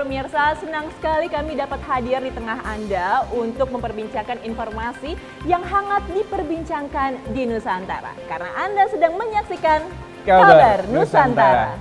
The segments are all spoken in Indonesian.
pemirsa, senang sekali kami dapat hadir di tengah Anda untuk memperbincangkan informasi yang hangat diperbincangkan di Nusantara. Karena Anda sedang menyaksikan Kabar Nusantara.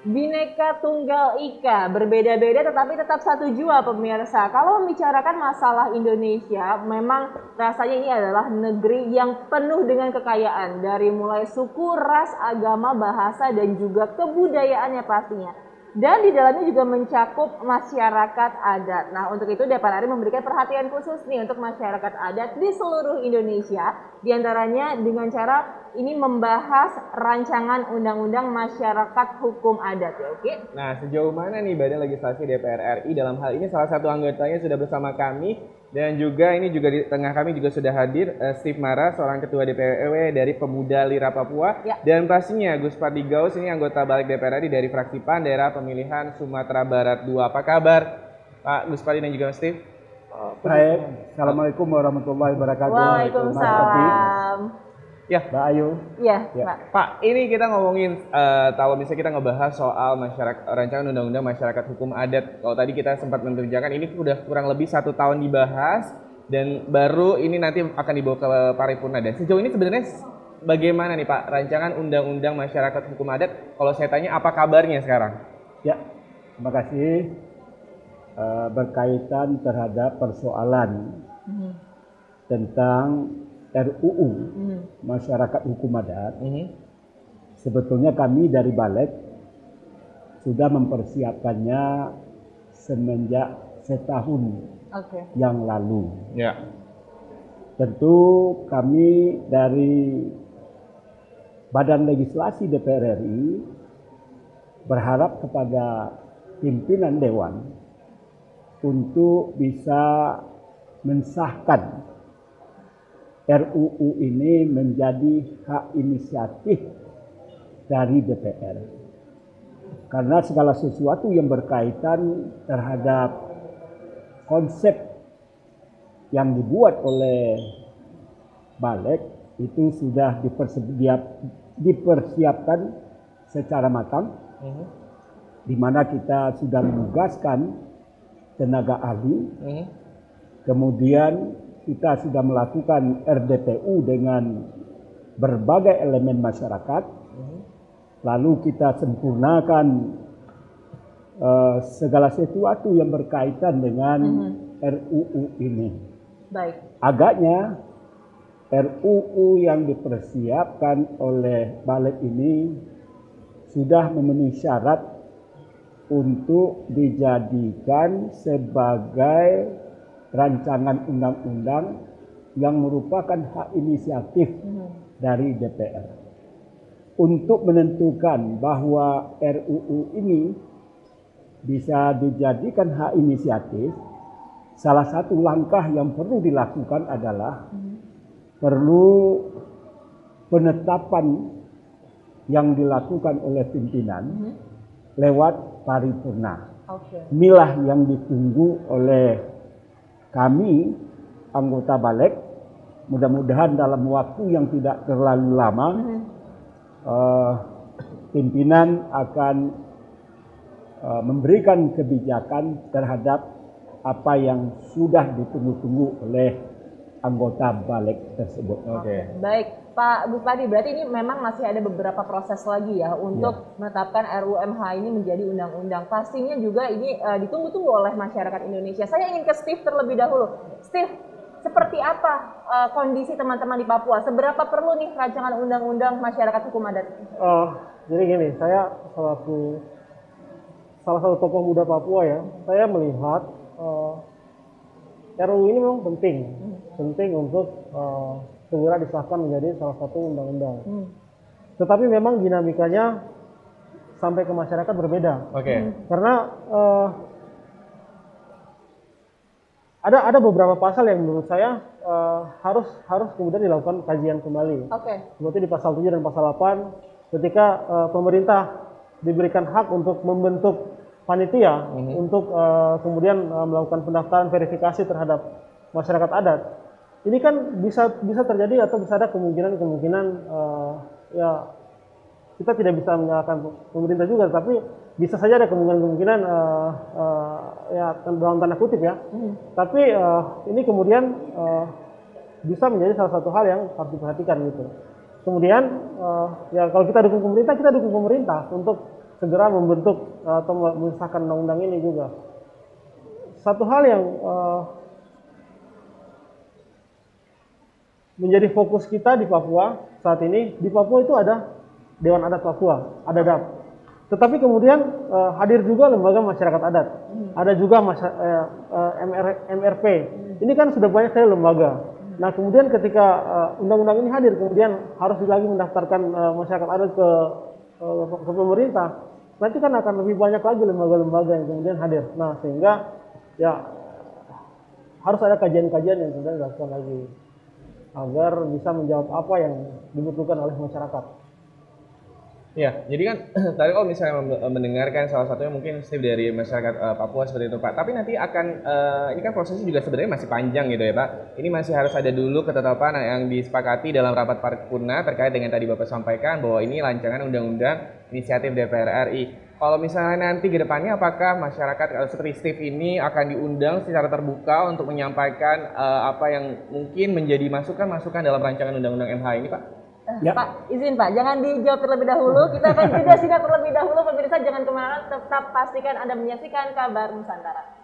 Bhinneka Tunggal Ika, berbeda-beda tetapi tetap satu jua pemirsa. Kalau membicarakan masalah Indonesia, memang rasanya ini adalah negeri yang penuh dengan kekayaan. Dari mulai suku, ras, agama, bahasa, dan juga kebudayaannya pastinya. Dan di dalamnya juga mencakup masyarakat adat. Nah, untuk itu DPR RI memberikan perhatian khusus nih untuk masyarakat adat di seluruh Indonesia. Di antaranya dengan cara ini membahas rancangan undang-undang masyarakat hukum adat ya, oke? Nah, sejauh mana nih Badan Legislasi DPR RI dalam hal ini salah satu anggotanya sudah bersama kami dan juga ini juga di tengah kami juga sudah hadir Steve Mara, seorang ketua DPW dari Pemuda Lira Papua ya. Dan pastinya Gus Pardi Gaus ini anggota Balik DPR RI dari fraksi PAN daerah pemilihan Sumatera Barat 2. Apa kabar Pak Gus Pardi dan juga Steve? Baik, Assalamualaikum warahmatullahi wabarakatuh. Waalaikumsalam. Ya, Mbak Ayu. Iya, ya. Pak. Ini kita ngomongin, kalau misalnya kita ngebahas soal rancangan undang-undang masyarakat hukum adat. Kalau tadi kita sempat membicarakan, ini sudah kurang lebih 1 tahun dibahas dan baru ini nanti akan dibawa ke paripurna. Dan sejauh ini sebenarnya bagaimana nih Pak rancangan undang-undang masyarakat hukum adat? Kalau saya tanya apa kabarnya sekarang? Ya, terima kasih. Berkaitan terhadap persoalan tentang RUU Masyarakat Hukum Adat, sebetulnya kami dari Balik sudah mempersiapkannya semenjak setahun yang lalu. Ya. Tentu kami dari Badan Legislasi DPR RI berharap kepada pimpinan Dewan untuk bisa mensahkan RUU ini menjadi hak inisiatif dari DPR. Karena segala sesuatu yang berkaitan terhadap konsep yang dibuat oleh Balik itu sudah dipersiapkan secara matang, di mana kita sudah menugaskan tenaga ahli, kemudian kita sudah melakukan RDPU dengan berbagai elemen masyarakat, lalu kita sempurnakan segala sesuatu yang berkaitan dengan RUU ini. Baik. Agaknya RUU yang dipersiapkan oleh Balik ini sudah memenuhi syarat untuk dijadikan sebagai rancangan undang-undang yang merupakan hak inisiatif dari DPR. Untuk menentukan bahwa RUU ini bisa dijadikan hak inisiatif, salah satu langkah yang perlu dilakukan adalah perlu penetapan yang dilakukan oleh pimpinan lewat paripurna. Inilah yang ditunggu oleh kami anggota Balik. Mudah-mudahan dalam waktu yang tidak terlalu lama pimpinan akan memberikan kebijakan terhadap apa yang sudah ditunggu-tunggu oleh anggota balik tersebut. Oke. Baik, Pak Gus Padi, berarti ini memang masih ada beberapa proses lagi ya untuk menetapkan RUU-MH ini menjadi undang-undang. Pastinya juga ini ditunggu-tunggu oleh masyarakat Indonesia. Saya ingin ke Steve terlebih dahulu. Steve, seperti apa kondisi teman-teman di Papua? Seberapa perlu nih rancangan undang-undang masyarakat hukum adat? Jadi gini, saya salah satu tokoh muda Papua ya. Saya melihat RUU ini memang penting untuk segera disahkan menjadi salah satu undang-undang. Tetapi memang dinamikanya sampai ke masyarakat berbeda. Oke. Karena ada beberapa pasal yang menurut saya harus kemudian dilakukan kajian kembali. Oke. Seperti di pasal 7 dan pasal 8 ketika pemerintah diberikan hak untuk membentuk panitia untuk kemudian melakukan pendaftaran verifikasi terhadap masyarakat adat. Ini kan bisa terjadi atau bisa ada kemungkinan ya kita tidak bisa menyalahkan pemerintah juga, tapi bisa saja ada kemungkinan ya dalam tanda kutip ya. Tapi ini kemudian bisa menjadi salah satu hal yang harus diperhatikan gitu. Kemudian ya kalau kita dukung pemerintah untuk segera membentuk atau mengesahkan undang-undang ini juga. Satu hal yang menjadi fokus kita di Papua saat ini, di Papua itu ada Dewan Adat Papua, ada DAP. Tetapi kemudian hadir juga lembaga masyarakat adat, ada juga MRP. Ini kan sudah banyak sekali lembaga. Nah kemudian ketika undang-undang ini hadir, kemudian harus lagi mendaftarkan masyarakat adat ke pemerintah, nanti kan akan lebih banyak lagi lembaga-lembaga yang kemudian hadir. Nah sehingga ya harus ada kajian-kajian yang kemudian dilakukan lagi agar bisa menjawab apa yang dibutuhkan oleh masyarakat. Ya, jadi kan tadi kalau misalnya mendengarkan salah satunya mungkin Steve dari masyarakat Papua seperti itu Pak. Tapi nanti akan ini kan prosesnya juga sebenarnya masih panjang gitu ya Pak. Ini masih harus ada dulu ketetapan yang disepakati dalam rapat paripurna terkait dengan tadi Bapak sampaikan bahwa ini rancangan undang-undang inisiatif DPR RI. Kalau misalnya nanti ke depannya apakah masyarakat seperti Steve ini akan diundang secara terbuka untuk menyampaikan apa yang mungkin menjadi masukan-masukan dalam rancangan undang-undang MH ini Pak? Ya. Pak, izin Pak, jangan dijawab terlebih dahulu. Kita akan jeda sinak terlebih dahulu. Pemirsa jangan kemana-mana, tetap pastikan Anda menyaksikan Kabar Nusantara.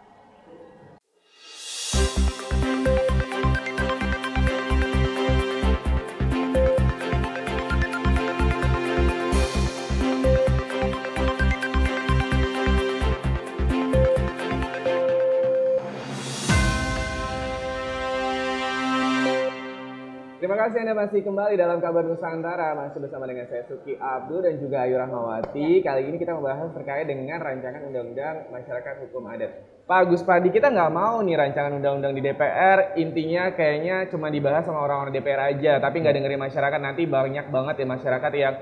Terima kasih Anda masih kembali dalam Kabar Nusantara, masih bersama dengan saya Suki Abdul dan juga Ayu Rahmawati. Kali ini kita membahas terkait dengan rancangan undang-undang masyarakat hukum adat. Pak Gus Padi, kita nggak mau nih rancangan undang-undang di DPR, intinya kayaknya cuma dibahas sama orang-orang DPR aja, tapi nggak dengerin masyarakat. Nanti banyak banget ya masyarakat yang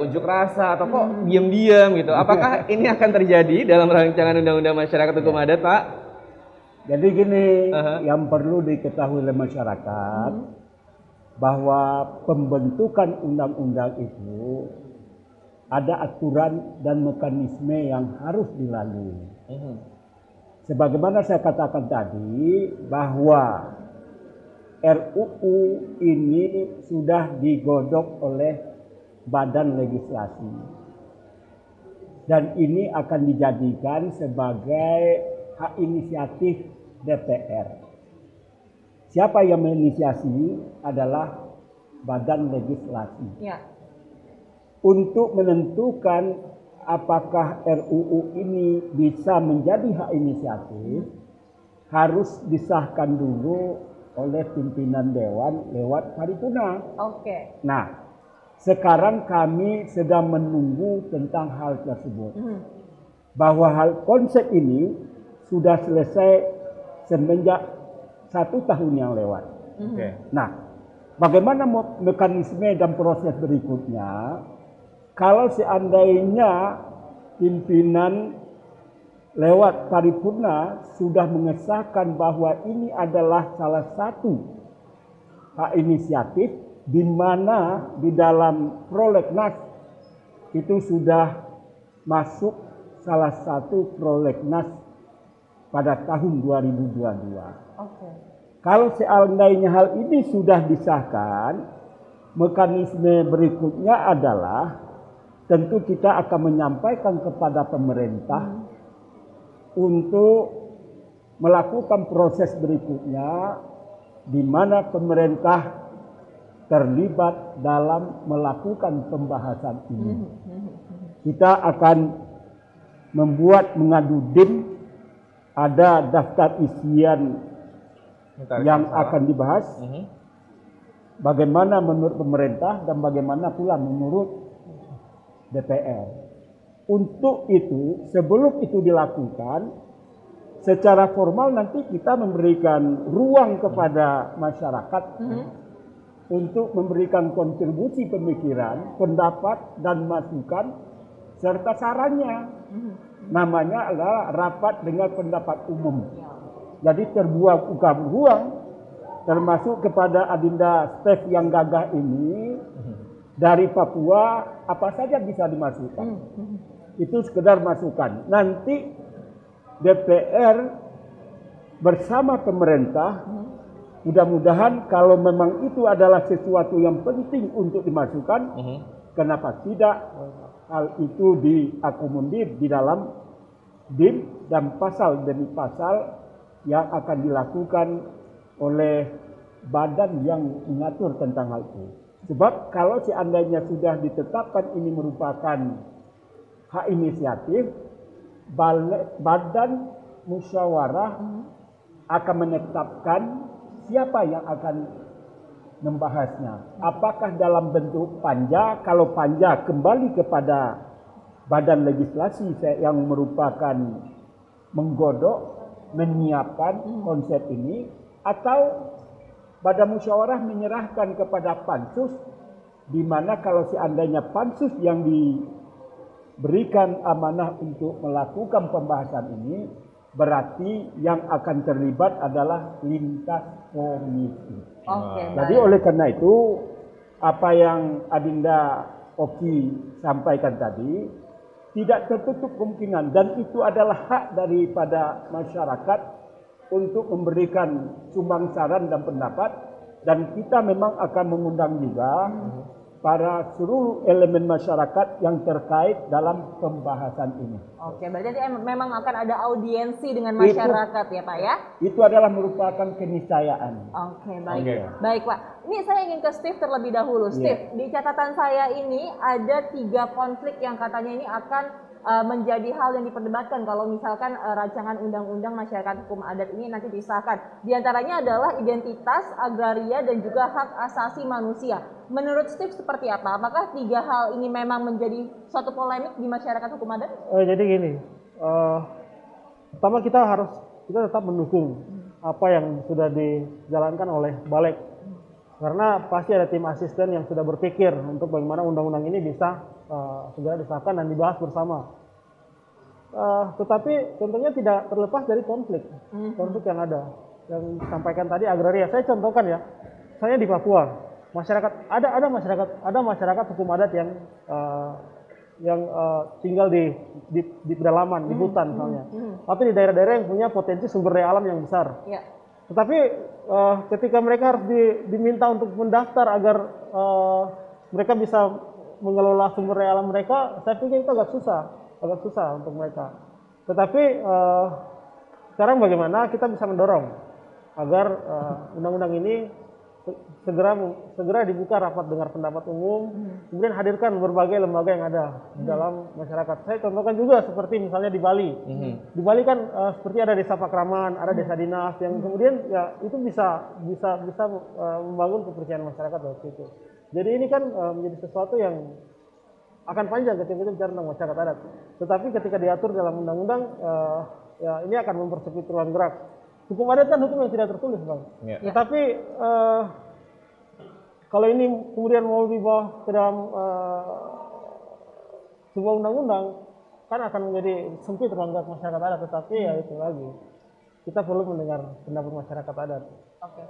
unjuk rasa atau kok diam-diam gitu. Apakah ini akan terjadi dalam rancangan undang-undang masyarakat hukum adat, Pak? Jadi gini, yang perlu diketahui oleh masyarakat bahwa pembentukan undang-undang itu ada aturan dan mekanisme yang harus dilalui. Sebagaimana saya katakan tadi bahwa RUU ini sudah digodok oleh badan legislasi dan ini akan dijadikan sebagai hak inisiatif DPR. Siapa yang menginisiasi adalah badan legislasi. Ya. Untuk menentukan apakah RUU ini bisa menjadi hak inisiatif, harus disahkan dulu oleh pimpinan dewan lewat paripurna. Oke. Nah, sekarang kami sedang menunggu tentang hal tersebut. Bahwa hal konsep ini sudah selesai semenjak 1 tahun yang lewat. Nah, bagaimana mekanisme dan proses berikutnya? Kalau seandainya pimpinan lewat paripurna sudah mengesahkan bahwa ini adalah salah satu hak inisiatif di mana di dalam prolegnas itu sudah masuk salah satu prolegnas pada tahun 2022. Oke. Kalau seandainya hal ini sudah disahkan, mekanisme berikutnya adalah tentu kita akan menyampaikan kepada pemerintah untuk melakukan proses berikutnya di mana pemerintah terlibat dalam melakukan pembahasan ini. Kita akan membuat mengadu DIM, ada daftar isian yang akan dibahas, bagaimana menurut pemerintah dan bagaimana pula menurut DPR. Untuk itu, sebelum itu dilakukan, secara formal nanti kita memberikan ruang kepada masyarakat untuk memberikan kontribusi pemikiran, pendapat dan masukan serta sarannya. Namanya adalah rapat dengan pendapat umum. Jadi terbuka ruang termasuk kepada Adinda Stef yang gagah ini dari Papua, apa saja bisa dimasukkan. Itu sekedar masukan. Nanti DPR bersama pemerintah, mudah-mudahan kalau memang itu adalah sesuatu yang penting untuk dimasukkan, kenapa tidak hal itu diakomodir di dalam DIM dan pasal demi pasal yang akan dilakukan oleh badan yang mengatur tentang hal itu. Sebab kalau seandainya sudah ditetapkan ini merupakan hak inisiatif, badan musyawarah akan menetapkan siapa yang akan membahasnya. Apakah dalam bentuk panja, kalau panja kembali kepada badan legislasi yang merupakan menggodok, menyiapkan konsep ini, atau badan musyawarah menyerahkan kepada pansus, di mana kalau seandainya pansus yang diberikan amanah untuk melakukan pembahasan ini, berarti yang akan terlibat adalah lintas komisi. Jadi oleh karena itu, apa yang Adinda Oki sampaikan tadi, tidak tertutup kemungkinan, dan itu adalah hak daripada masyarakat untuk memberikan sumbang saran dan pendapat, dan kita memang akan mengundang juga para seluruh elemen masyarakat yang terkait dalam pembahasan ini. Oke, berarti memang akan ada audiensi dengan masyarakat ya Pak ya? Itu adalah merupakan keniscayaan. Oke, baik. Baik Pak, ini saya ingin ke Steve terlebih dahulu. Steve, di catatan saya ini ada 3 konflik yang katanya ini akan menjadi hal yang diperdebatkan kalau misalkan rancangan undang-undang masyarakat hukum adat ini nanti disahkan. Di antaranya adalah identitas, agraria, dan juga hak asasi manusia. Menurut Steve seperti apa? Apakah 3 hal ini memang menjadi suatu polemik di masyarakat hukum adat? Jadi gini, pertama kita tetap mendukung apa yang sudah dijalankan oleh Balik. Karena pasti ada tim asisten yang sudah berpikir untuk bagaimana undang-undang ini bisa segera disahkan dan dibahas bersama. Tetapi tentunya tidak terlepas dari konflik yang ada. Yang disampaikan tadi agraria. Saya contohkan ya, saya di Papua, ada masyarakat hukum adat yang tinggal di pedalaman, di hutan misalnya. Tapi di daerah-daerah yang punya potensi sumber daya alam yang besar. Tetapi ketika mereka harus diminta untuk mendaftar agar mereka bisa mengelola sumber daya alam mereka, saya pikir itu agak susah untuk mereka. Tetapi sekarang bagaimana kita bisa mendorong agar undang-undang ini segera dibuka rapat dengar pendapat umum, kemudian hadirkan berbagai lembaga yang ada di dalam masyarakat. Saya contohkan juga seperti misalnya di Bali. Di Bali kan seperti ada desa pakraman, ada desa dinas yang kemudian ya itu bisa membangun kepercayaan masyarakat waktu itu. Jadi ini kan menjadi sesuatu yang akan panjang ketika kita bicara tentang masyarakat adat. Tetapi ketika diatur dalam undang-undang, ya ini akan mempersempit ruang gerak. Hukum adat kan hukum yang tidak tertulis, Bang. Tetapi kalau ini kemudian mau dibawa ke dalam sebuah undang-undang, kan akan menjadi sempit ruang gerak masyarakat adat. Tetapi ya itu lagi, kita perlu mendengar pendapat masyarakat adat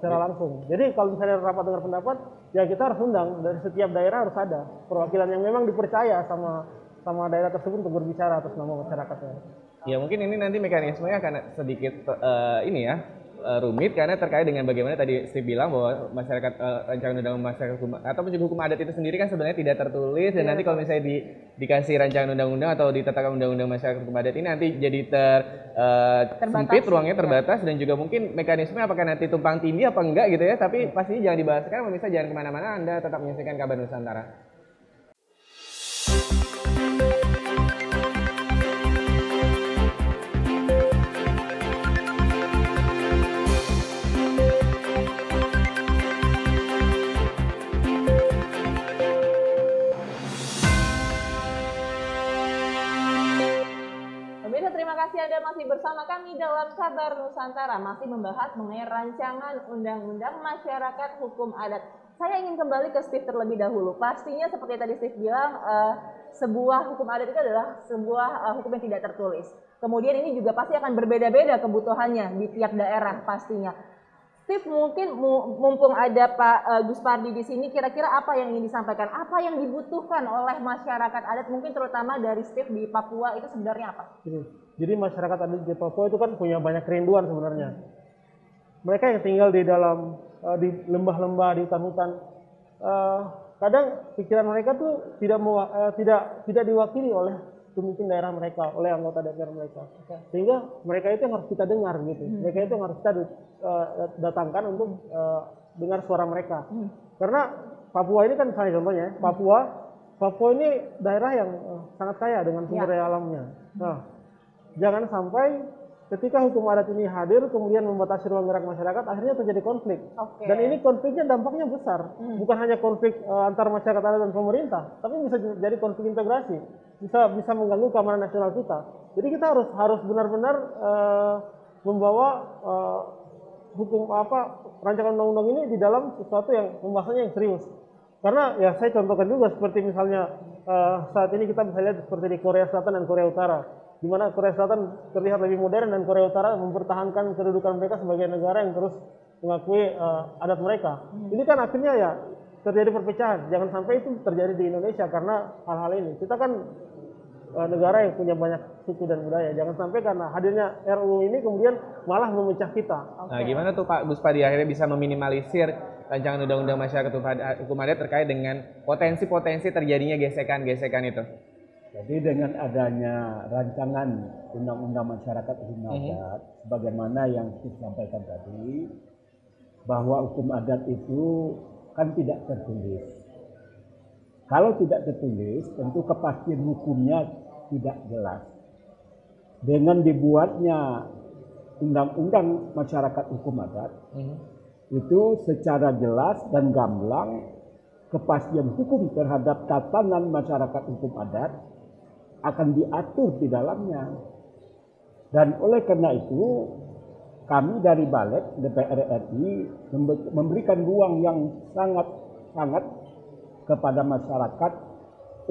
secara langsung. Jadi kalau misalnya rapat dengar pendapat, ya kita harus undang, dari setiap daerah harus ada perwakilan yang memang dipercaya sama sama daerah tersebut untuk berbicara atas nama masyarakatnya. Ya mungkin ini nanti mekanismenya akan sedikit rumit karena terkait dengan bagaimana tadi Steve bilang bahwa masyarakat rancangan undang masyarakat hukum ataupun juga hukum adat itu sendiri kan sebenarnya tidak tertulis dan nanti kalau misalnya dikasih rancangan undang-undang atau ditetapkan undang-undang masyarakat hukum adat ini nanti jadi sempit, ruangnya terbatas dan juga mungkin mekanisme apakah nanti tumpang tindih apa enggak gitu ya, tapi pastinya jangan dibahas sekarang, pemirsa jangan kemana-mana, Anda tetap menyaksikan Kabar Nusantara. Terima kasih Anda masih bersama kami dalam Kabar Nusantara, masih membahas mengenai rancangan undang-undang masyarakat hukum adat. Saya ingin kembali ke Steve terlebih dahulu. Pastinya seperti tadi Steve bilang, sebuah hukum adat itu adalah sebuah hukum yang tidak tertulis. Kemudian ini juga pasti akan berbeda-beda kebutuhannya di tiap daerah pastinya. Steve, mungkin mumpung ada Pak Gus Pardi di sini, kira-kira apa yang ingin disampaikan? Apa yang dibutuhkan oleh masyarakat adat, mungkin terutama dari Steve di Papua itu sebenarnya apa? Jadi masyarakat adat di Papua itu kan punya banyak kerinduan sebenarnya. Mereka yang tinggal di dalam di lembah-lembah, di hutan-hutan, kadang pikiran mereka tuh tidak diwakili oleh pemimpin daerah mereka, oleh anggota DPR mereka. Sehingga mereka itu yang harus kita dengar gitu. Mereka itu yang harus kita datangkan untuk dengar suara mereka. Karena Papua ini kan misalnya contohnya, Papua ini daerah yang sangat kaya dengan sumber daya alamnya. Nah, jangan sampai ketika hukum adat ini hadir kemudian membatasi ruang gerak masyarakat, akhirnya terjadi konflik. Dan ini konfliknya dampaknya besar. Bukan hanya konflik antar masyarakat adat dan pemerintah, tapi bisa jadi konflik integrasi. Bisa mengganggu keamanan nasional kita. Jadi kita harus benar-benar membawa hukum rancangan undang-undang ini di dalam sesuatu yang pembahasannya yang serius. Karena ya saya contohkan juga seperti misalnya saat ini kita bisa lihat seperti di Korea Selatan dan Korea Utara, di mana Korea Selatan terlihat lebih modern dan Korea Utara mempertahankan kedudukan mereka sebagai negara yang terus mengakui adat mereka. Ini kan akhirnya ya terjadi perpecahan. Jangan sampai itu terjadi di Indonesia karena hal-hal ini. Kita kan negara yang punya banyak suku dan budaya. Jangan sampai karena hadirnya RUU ini kemudian malah memecah kita. Nah, gimana tuh Pak Gus Padi akhirnya bisa meminimalisir rancangan undang-undang masyarakat hukum adat terkait dengan potensi-potensi terjadinya gesekan-gesekan itu? Jadi dengan adanya rancangan undang-undang masyarakat hukum adat, sebagaimana yang disampaikan tadi, bahwa hukum adat itu kan tidak tertulis. Kalau tidak tertulis, tentu kepastian hukumnya tidak jelas. Dengan dibuatnya undang-undang masyarakat hukum adat, itu secara jelas dan gamblang kepastian hukum terhadap tatanan masyarakat hukum adat akan diatur di dalamnya. Dan oleh karena itu, kami dari Balet DPR RI memberikan ruang yang sangat kepada masyarakat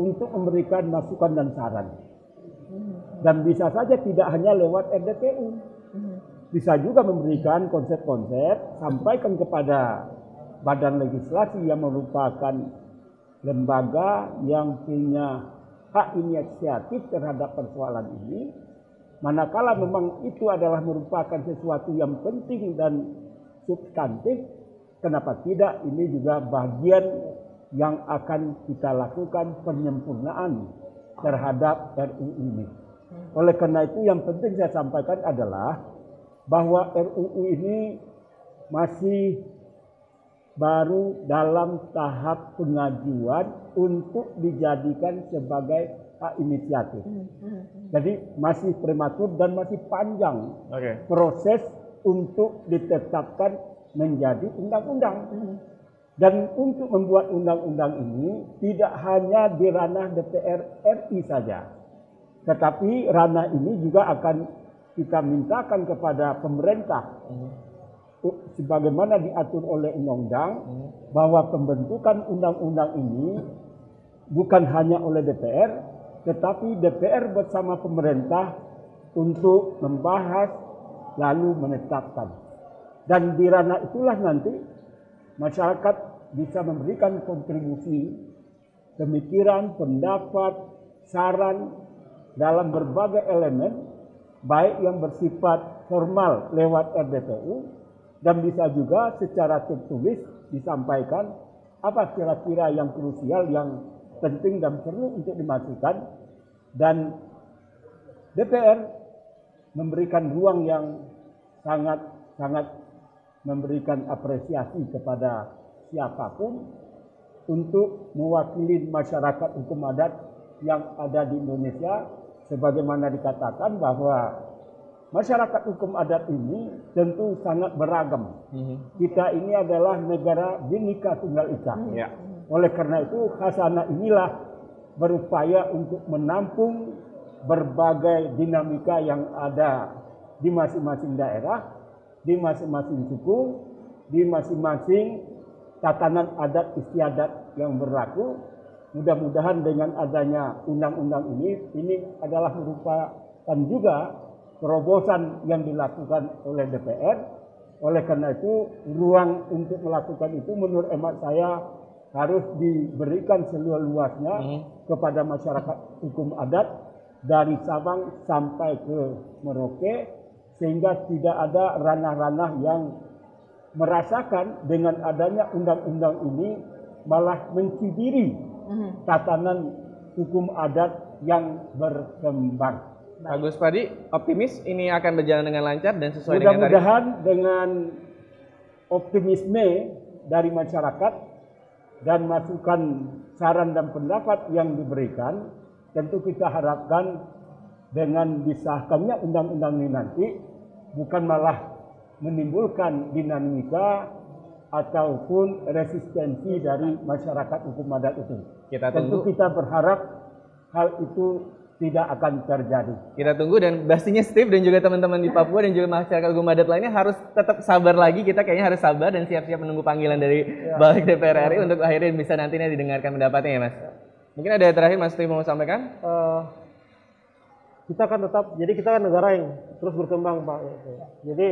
untuk memberikan masukan dan saran. Dan bisa saja tidak hanya lewat RDPU, bisa juga memberikan konsep-konsep, sampaikan kepada badan legislasi yang merupakan lembaga yang punya hak inisiatif terhadap persoalan ini. Manakala memang itu adalah merupakan sesuatu yang penting dan substantif, kenapa tidak ini juga bagian yang akan kita lakukan penyempurnaan terhadap RUU ini. Oleh karena itu yang penting saya sampaikan adalah bahwa RUU ini masih baru dalam tahap pengajuan untuk dijadikan sebagai hak inisiatif. Jadi masih prematur dan masih panjang proses untuk ditetapkan menjadi undang-undang. Dan untuk membuat undang-undang ini tidak hanya di ranah DPR RI saja, tetapi ranah ini juga akan kita mintakan kepada pemerintah sebagaimana diatur oleh undang-undang, bahwa pembentukan undang-undang ini bukan hanya oleh DPR, tetapi DPR bersama pemerintah untuk membahas lalu menetapkan. Dan di ranah itulah nanti masyarakat bisa memberikan kontribusi, pemikiran, pendapat, saran dalam berbagai elemen, baik yang bersifat formal lewat RDPU dan bisa juga secara tertulis disampaikan apa kira-kira yang krusial, yang penting dan perlu untuk dimasukkan, dan DPR memberikan ruang yang sangat memberikan apresiasi kepada siapapun untuk mewakili masyarakat hukum adat yang ada di Indonesia, sebagaimana dikatakan bahwa masyarakat hukum adat ini tentu sangat beragam. Kita ini adalah negara Bhinneka Tunggal Ika. Oleh karena itu, Khasanah inilah berupaya untuk menampung berbagai dinamika yang ada di masing-masing daerah, di masing-masing suku, di masing-masing tatanan adat istiadat yang berlaku. Mudah-mudahan dengan adanya undang-undang ini adalah merupakan juga terobosan yang dilakukan oleh DPR. Oleh karena itu, ruang untuk melakukan itu menurut hemat saya harus diberikan seluas-luasnya kepada masyarakat hukum adat dari Sabang sampai ke Merauke, sehingga tidak ada ranah-ranah yang merasakan dengan adanya undang-undang ini malah mencibiri tatanan hukum adat yang berkembang. Pak Gus Padi, optimis ini akan berjalan dengan lancar dan sesuai dengan target? Mudah-mudahan dengan optimisme dari masyarakat dan masukan saran dan pendapat yang diberikan, tentu kita harapkan dengan disahkannya undang-undang ini nanti bukan malah menimbulkan dinamika ataupun resistensi dari masyarakat hukum adat itu. Tentu kita berharap hal itu tidak akan terjadi. Kita tunggu, dan pastinya Steve dan juga teman-teman di Papua dan juga masyarakat hukum adat lainnya harus tetap sabar lagi. Kita kayaknya harus sabar dan siap-siap menunggu panggilan dari Balik DPR RI untuk akhirnya bisa nantinya didengarkan pendapatnya ya Mas. Mungkin ada terakhir Mas Steve mau sampaikan? Kita kan tetap, jadi kita kan negara yang terus berkembang Pak. Jadi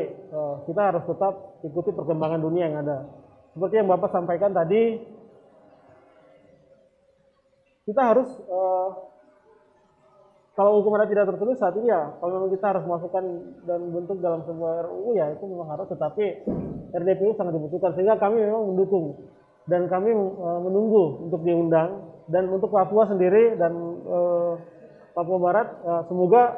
kita harus tetap ikuti perkembangan dunia yang ada. Seperti yang Bapak sampaikan tadi, kita harus kalau hukum adat tidak tertulis saat ini ya, kalau memang kita harus masukkan dan bentuk dalam sebuah RUU ya itu memang harus, tetapi RDPU sangat dibutuhkan sehingga kami memang mendukung dan kami menunggu untuk diundang. Dan untuk Papua sendiri dan Papua Barat semoga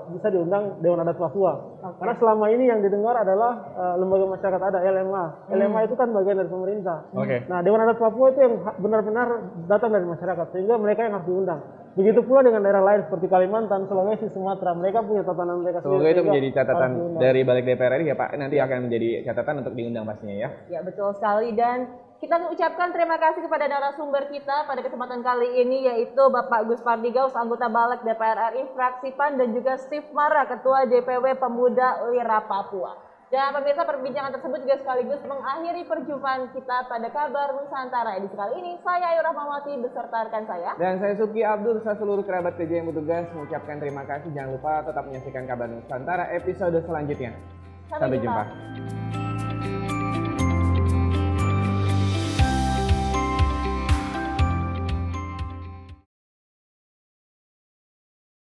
bisa diundang Dewan Adat Papua. Karena selama ini yang didengar adalah lembaga masyarakat adat LMA. LMA itu kan bagian dari pemerintah. Nah, Dewan Adat Papua itu yang benar-benar datang dari masyarakat, sehingga mereka yang harus diundang. Begitu pula dengan daerah lain seperti Kalimantan, Sulawesi, Sumatera, mereka punya tatanan mereka sendiri. Semoga itu menjadi catatan dari Balik DPR RI ya Pak. Nanti akan menjadi catatan untuk diundang pastinya ya. Ya betul sekali, dan kita mengucapkan terima kasih kepada narasumber kita pada kesempatan kali ini, yaitu Bapak Gus Pardi Gaus, anggota Balik DPR RI fraksi PAN, dan juga Steve Mara, Ketua DPW Pemuda Lira Papua. Dan pemirsa, perbincangan tersebut juga sekaligus mengakhiri perjumpaan kita pada Kabar Nusantara edisi kali ini. Saya Ayu Rahmawati beserta rekan saya. Dan saya Suki Abdul, serta seluruh kerabat kerja yang bertugas mengucapkan terima kasih. Jangan lupa tetap menyaksikan Kabar Nusantara episode selanjutnya. Sampai jumpa.